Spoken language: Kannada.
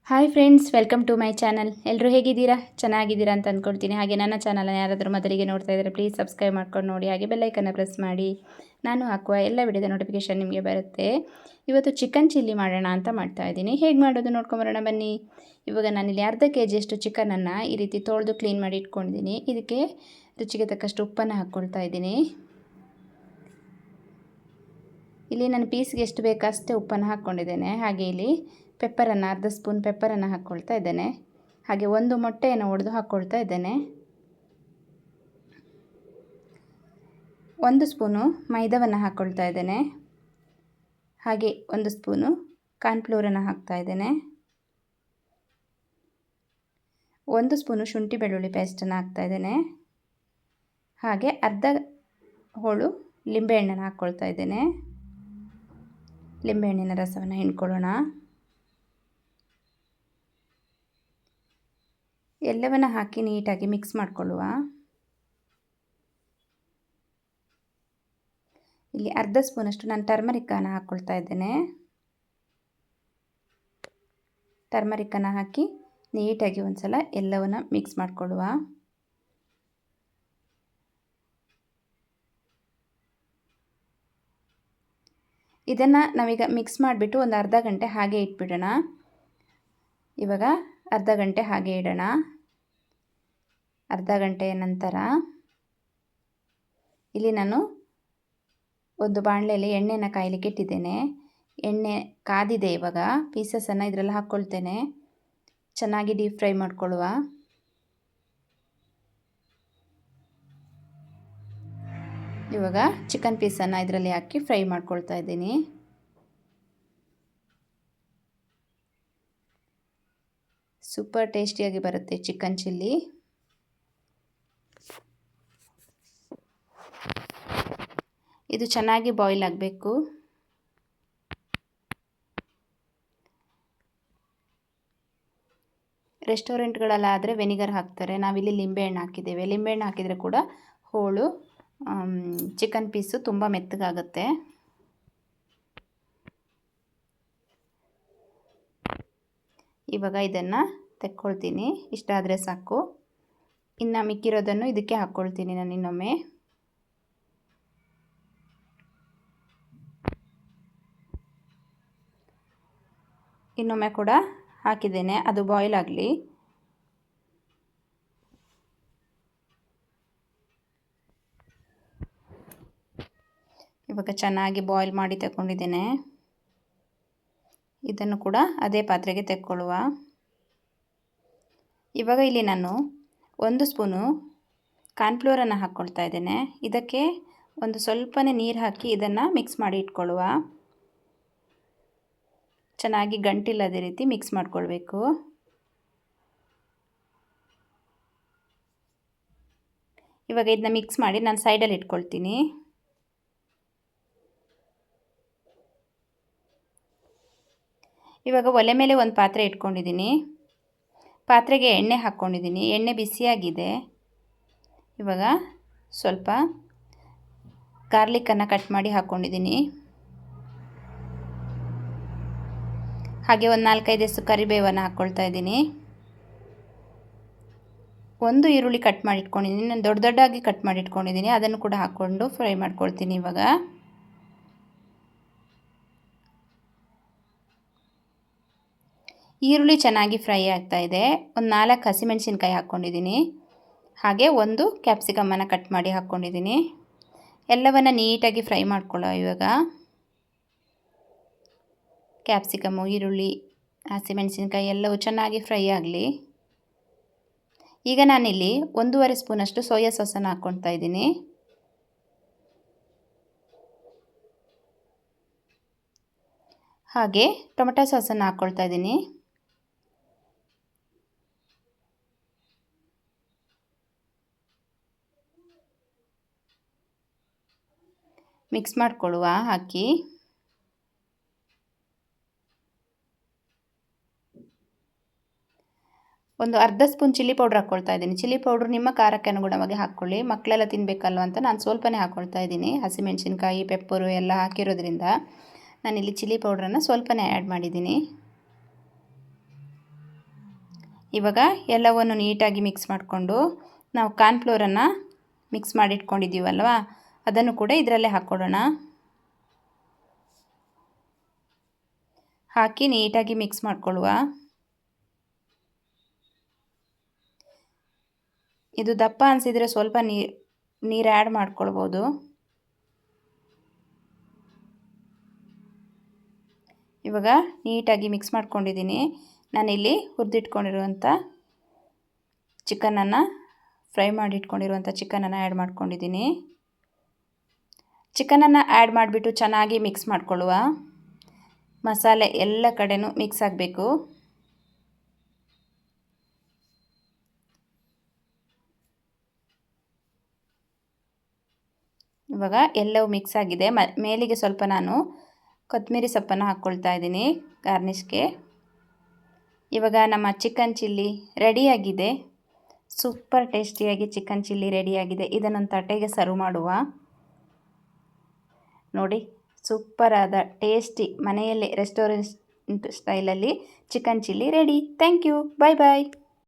Hi friends, welcome to my channel. ಎಲ್ಲರೂ ಹೇಗಿದ್ದೀರಾ? ಚೆನ್ನಾಗಿದ್ದೀರಾ ಅಂತ ಅಂದ್ಕೊಳ್ತೀನಿ. ಹಾಗೆ ನನ್ನ ಚಾನಲ್ನ ಯಾರಾದರೂ ಮೊದಲಿಗೆ ನೋಡ್ತಾ ಇದ್ದರೆ ಪ್ಲೀಸ್ ಸಬ್ಸ್ಕ್ರೈಬ್ ಮಾಡ್ಕೊಂಡು ನೋಡಿ. ಹಾಗೆ ಬೆಲ್ಲೈಕನ್ನು ಪ್ರೆಸ್ ಮಾಡಿ. ನಾನು ಹಾಕುವ ಎಲ್ಲ ವಿಡಿಯೋದ ನೋಟಿಫಿಕೇಷನ್ ನಿಮಗೆ ಬರುತ್ತೆ. ಇವತ್ತು ಚಿಕನ್ ಚಿಲ್ಲಿ ಮಾಡೋಣ ಅಂತ ಮಾಡ್ತಾಯಿದ್ದೀನಿ. ಹೇಗೆ ಮಾಡೋದು ನೋಡ್ಕೊಂಬರೋಣ ಬನ್ನಿ. ಇವಾಗ ನಾನಿಲ್ಲಿ ಅರ್ಧ ಕೆಜಿಯಷ್ಟು ಚಿಕನನ್ನು ಈ ರೀತಿ ತೊಳೆದು ಕ್ಲೀನ್ ಮಾಡಿ ಇಟ್ಕೊಂಡಿದ್ದೀನಿ. ಇದಕ್ಕೆ ರುಚಿಗೆ ತಕ್ಕಷ್ಟು ಉಪ್ಪನ್ನು ಹಾಕ್ಕೊಳ್ತಾ ಇದ್ದೀನಿ. ಇಲ್ಲಿ ನಾನು ಪೀಸ್ಗೆ ಎಷ್ಟು ಬೇಕೋ ಅಷ್ಟೇ ಉಪ್ಪನ್ನು ಹಾಕ್ಕೊಂಡಿದ್ದೇನೆ. ಹಾಗೆ ಇಲ್ಲಿ ಪೆಪ್ಪರನ್ನು ಅರ್ಧ ಸ್ಪೂನ್ ಪೆಪ್ಪರನ್ನು ಹಾಕ್ಕೊಳ್ತಾ ಇದ್ದೇನೆ. ಹಾಗೆ ಒಂದು ಮೊಟ್ಟೆಯನ್ನು ಒಡೆದು ಹಾಕ್ಕೊಳ್ತಾ ಇದ್ದೇನೆ. 1 ಸ್ಪೂನು ಮೈದಾವನ್ನು ಹಾಕ್ಕೊಳ್ತಾ ಇದ್ದೇನೆ. ಹಾಗೆ 1 ಸ್ಪೂನು ಕಾರ್ನ್ಫ್ಲೋರನ್ನು ಹಾಕ್ತಾ ಇದ್ದೇನೆ. 1 ಸ್ಪೂನು ಶುಂಠಿ ಬೆಳ್ಳುಳ್ಳಿ ಪೇಸ್ಟನ್ನು ಹಾಕ್ತಾ ಇದ್ದೇನೆ. ಹಾಗೆ ಅರ್ಧ ಹೋಳು ಲಿಂಬೆಹಣ್ಣನ್ನು ಹಾಕ್ಕೊಳ್ತಾ ಇದ್ದೇನೆ. ಲಿಂಬೆಹಣ್ಣಿನ ರಸವನ್ನು ಹಿಂಡ್ಕೊಳ್ಳೋಣ. ಎಲ್ಲವನ್ನು ಹಾಕಿ ನೀಟಾಗಿ ಮಿಕ್ಸ್ ಮಾಡಿಕೊಳ್ಳುವ. ಇಲ್ಲಿ ಅರ್ಧ ಸ್ಪೂನಷ್ಟು ನಾನು ಟರ್ಮರಿಕ್ಕನ್ನು ಹಾಕ್ಕೊಳ್ತಾ ಇದ್ದೇನೆ. ಟರ್ಮರಿಕ್ಕನ್ನು ಹಾಕಿ ನೀಟಾಗಿ ಒಂದು ಸಲ ಎಲ್ಲವನ್ನು ಮಿಕ್ಸ್ ಮಾಡಿಕೊಳ್ಳುವ. ಇದನ್ನು ನಾವೀಗ ಮಿಕ್ಸ್ ಮಾಡಿಬಿಟ್ಟು ಒಂದು ಅರ್ಧ ಗಂಟೆ ಹಾಗೆ ಇಟ್ಬಿಡೋಣ. ಇವಾಗ ಅರ್ಧ ಗಂಟೆ ಹಾಗೆ ಇಡೋಣ. ಅರ್ಧ ಗಂಟೆಯ ನಂತರ ಇಲ್ಲಿ ನಾನು ಒಂದು ಬಾಣಲೆಯಲ್ಲಿ ಎಣ್ಣೆನ ಕಾಯಲಿಕ್ಕೆ ಇಟ್ಟಿದ್ದೇನೆ. ಎಣ್ಣೆ ಕಾದಿದೆ. ಇವಾಗ ಪೀಸಸನ್ನು ಇದರಲ್ಲಿ ಹಾಕ್ಕೊಳ್ತೇನೆ. ಚೆನ್ನಾಗಿ ಡೀಪ್ ಫ್ರೈ ಮಾಡ್ಕೊಳ್ಳುವ. ಇವಾಗ ಚಿಕನ್ ಪೀಸನ್ನು ಇದರಲ್ಲಿ ಹಾಕಿ ಫ್ರೈ ಮಾಡ್ಕೊಳ್ತಾ ಇದ್ದೀನಿ. ಸೂಪರ್ ಟೇಸ್ಟಿಯಾಗಿ ಬರುತ್ತೆ ಚಿಕನ್ ಚಿಲ್ಲಿ. ಇದು ಚೆನ್ನಾಗಿ ಬಾಯ್ಲ್ ಆಗಬೇಕು. ರೆಸ್ಟೋರೆಂಟ್ಗಳಲ್ಲಾದರೆ ವೆನಿಗರ್ ಹಾಕ್ತಾರೆ. ನಾವಿಲ್ಲಿ ಲಿಂಬೆಹಣ್ಣು ಹಾಕಿದ್ದೇವೆ. ಲಿಂಬೆಹಣ್ಣು ಹಾಕಿದರೆ ಕೂಡ ಹೋಳು ಚಿಕನ್ ಪೀಸು ತುಂಬ ಮೆತ್ತಗಾಗುತ್ತೆ. ಇವಾಗ ಇದನ್ನು ತೆಕ್ಕೊಳ್ತೀನಿ. ಇಷ್ಟ ಆದರೆ ಸಾಕು. ಇನ್ನು ಮಿಕ್ಕಿರೋದನ್ನು ಇದಕ್ಕೆ ಹಾಕ್ಕೊಳ್ತೀನಿ ನಾನು ಇನ್ನೊಮ್ಮೆ. ಇನ್ನೊಮ್ಮೆ ಕೂಡ ಹಾಕಿದ್ದೇನೆ. ಅದು ಬಾಯ್ಲ್ ಆಗಲಿ. ಇವಾಗ ಚೆನ್ನಾಗಿ ಬಾಯ್ಲ್ ಮಾಡಿ ತಗೊಂಡಿದ್ದೇನೆ. ಇದನ್ನು ಕೂಡ ಅದೇ ಪಾತ್ರೆಗೆ ತೆಕ್ಕೊಳ್ಳುವ. ಇವಾಗ ಇಲ್ಲಿ ನಾನು 1 ಸ್ಪೂನು ಕಾರ್ನ್ಫ್ಲೋರನ್ನು ಹಾಕ್ಕೊಳ್ತಾ ಇದ್ದೇನೆ. ಇದಕ್ಕೆ ಒಂದು ಸ್ವಲ್ಪನೇ ನೀರು ಹಾಕಿ ಇದನ್ನು ಮಿಕ್ಸ್ ಮಾಡಿ ಇಟ್ಕೊಳ್ಳುವ. ಚೆನ್ನಾಗಿ ಗಂಟಿಲ್ಲದ ರೀತಿ ಮಿಕ್ಸ್ ಮಾಡಿಕೊಳ್ಬೇಕು. ಇವಾಗ ಇದನ್ನ ಮಿಕ್ಸ್ ಮಾಡಿ ನಾನು ಸೈಡಲ್ಲಿ ಇಟ್ಕೊಳ್ತೀನಿ. ಇವಾಗ ಒಲೆ ಮೇಲೆ ಒಂದು ಪಾತ್ರೆ ಇಟ್ಕೊಂಡಿದ್ದೀನಿ. ಪಾತ್ರೆಗೆ ಎಣ್ಣೆ ಹಾಕ್ಕೊಂಡಿದ್ದೀನಿ. ಎಣ್ಣೆ ಬಿಸಿಯಾಗಿದೆ. ಇವಾಗ ಸ್ವಲ್ಪ ಗಾರ್ಲಿಕ್ಕನ್ನು ಕಟ್ ಮಾಡಿ ಹಾಕ್ಕೊಂಡಿದ್ದೀನಿ. ಹಾಗೆ ಒಂದು 4-5 ಕರಿಬೇವನ್ನು ಹಾಕ್ಕೊಳ್ತಾ ಇದ್ದೀನಿ. 1 ಈರುಳ್ಳಿ ಕಟ್ ಮಾಡಿ ಇಟ್ಕೊಂಡಿದ್ದೀನಿ. ನಾನು ದೊಡ್ಡದಾಗಿ ಕಟ್ ಮಾಡಿ ಇಟ್ಕೊಂಡಿದ್ದೀನಿ. ಅದನ್ನು ಕೂಡ ಹಾಕ್ಕೊಂಡು ಫ್ರೈ ಮಾಡ್ಕೊಳ್ತೀನಿ. ಇವಾಗ ಈರುಳ್ಳಿ ಚೆನ್ನಾಗಿ ಫ್ರೈ ಆಗ್ತಾ ಇದೆ. ಒಂದು 4 ಹಸಿಮೆಣಸಿನ್ಕಾಯಿ ಹಾಕ್ಕೊಂಡಿದ್ದೀನಿ. ಹಾಗೆ 1 ಕ್ಯಾಪ್ಸಿಕಮ್ಮನ್ನು ಕಟ್ ಮಾಡಿ ಹಾಕ್ಕೊಂಡಿದ್ದೀನಿ. ಎಲ್ಲವನ್ನು ನೀಟಾಗಿ ಫ್ರೈ ಮಾಡ್ಕೊಳ್ಳೋ. ಇವಾಗ ಕ್ಯಾಪ್ಸಿಕಮ್ಮು, ಈರುಳ್ಳಿ, ಹಸಿಮೆಣಸಿನ್ಕಾಯಿ ಎಲ್ಲವೂ ಚೆನ್ನಾಗಿ ಫ್ರೈ ಆಗಲಿ. ಈಗ ನಾನಿಲ್ಲಿ 1.5 ಸ್ಪೂನಷ್ಟು ಸೋಯಾ ಸಾಸನ್ನು ಹಾಕ್ಕೊಳ್ತಾ ಇದ್ದೀನಿ. ಹಾಗೆ ಟೊಮೆಟೊ ಸಾಸನ್ನು ಹಾಕ್ಕೊಳ್ತಾ ಇದ್ದೀನಿ. ಮಿಕ್ಸ್ ಮಾಡಿಕೊಳ್ಳುವ. ಹಾಕಿ ಒಂದು ಅರ್ಧ ಸ್ಪೂನ್ ಚಿಲ್ಲಿ ಪೌಡ್ರ್ ಹಾಕ್ಕೊಳ್ತಾ ಇದ್ದೀನಿ. ಚಿಲ್ಲಿ ಪೌಡ್ರ್ ನಿಮ್ಮ ಖಾರಕ್ಕೆ ಅನುಗುಣವಾಗಿ ಹಾಕ್ಕೊಳ್ಳಿ. ಮಕ್ಕಳೆಲ್ಲ ತಿನ್ನಬೇಕಲ್ವ ಅಂತ ನಾನು ಸ್ವಲ್ಪನೇ ಹಾಕ್ಕೊಳ್ತಾ ಇದ್ದೀನಿ. ಹಸಿಮೆಣಸಿನ್ಕಾಯಿ, ಪೆಪ್ಪರು ಎಲ್ಲ ಹಾಕಿರೋದ್ರಿಂದ ನಾನಿಲ್ಲಿ ಚಿಲ್ಲಿ ಪೌಡ್ರನ್ನು ಸ್ವಲ್ಪನೇ ಆ್ಯಡ್ ಮಾಡಿದ್ದೀನಿ. ಇವಾಗ ಎಲ್ಲವನ್ನು ನೀಟಾಗಿ ಮಿಕ್ಸ್ ಮಾಡಿಕೊಂಡು ನಾವು ಕಾರ್ನ್ಫ್ಲೋರನ್ನು ಮಿಕ್ಸ್ ಮಾಡಿಟ್ಕೊಂಡಿದ್ದೀವಲ್ವ ಅದನ್ನು ಕೂಡ ಇದರಲ್ಲೇ ಹಾಕ್ಕೊಡೋಣ. ಹಾಕಿ ನೀಟಾಗಿ ಮಿಕ್ಸ್ ಮಾಡ್ಕೊಳ್ಳುವ. ಇದು ದಪ್ಪ ಅನಿಸಿದರೆ ಸ್ವಲ್ಪ ನೀರು ಆ್ಯಡ್ ಮಾಡ್ಕೊಳ್ಬೋದು. ಇವಾಗ ನೀಟಾಗಿ ಮಿಕ್ಸ್ ಮಾಡ್ಕೊಂಡಿದ್ದೀನಿ. ನಾನಿಲ್ಲಿ ಹುರಿದಿಟ್ಕೊಂಡಿರುವಂಥ ಚಿಕನನ್ನು ಫ್ರೈ ಮಾಡಿಟ್ಕೊಂಡಿರುವಂಥ ಚಿಕನನ್ನು ಆ್ಯಡ್ ಮಾಡ್ಕೊಂಡಿದ್ದೀನಿ. ಚಿಕನನ್ನು ಆ್ಯಡ್ ಮಾಡಿಬಿಟ್ಟು ಚೆನ್ನಾಗಿ ಮಿಕ್ಸ್ ಮಾಡ್ಕೊಳ್ಳುವ. ಮಸಾಲೆ ಎಲ್ಲ ಕಡೆನೂ ಮಿಕ್ಸ್ ಆಗಬೇಕು. ಇವಾಗ ಎಲ್ಲವೂ ಮಿಕ್ಸ್ ಆಗಿದೆ. ಮೇಲಿಗೆ ಸ್ವಲ್ಪ ನಾನು ಕೊತ್ತಂಬರಿ ಸೊಪ್ಪನ್ನು ಹಾಕ್ಕೊಳ್ತಾ ಇದ್ದೀನಿ ಗಾರ್ನಿಷ್ಗೆ. ಇವಾಗ ನಮ್ಮ ಚಿಕನ್ ಚಿಲ್ಲಿ ರೆಡಿಯಾಗಿದೆ. ಸೂಪರ್ ಟೇಸ್ಟಿಯಾಗಿ ಚಿಕನ್ ಚಿಲ್ಲಿ ರೆಡಿಯಾಗಿದೆ. ಇದನ್ನೊಂದು ತಟ್ಟೆಗೆ ಸರ್ವ್ ಮಾಡುವ. ನೋಡಿ, ಸೂಪರ್ ಆದ ಟೇಸ್ಟಿ ಮನೆಯಲ್ಲೇ ರೆಸ್ಟೋರೆಂಟ್ ಸ್ಟೈಲಲ್ಲಿ chicken chilli ready. Thank you. Bye bye.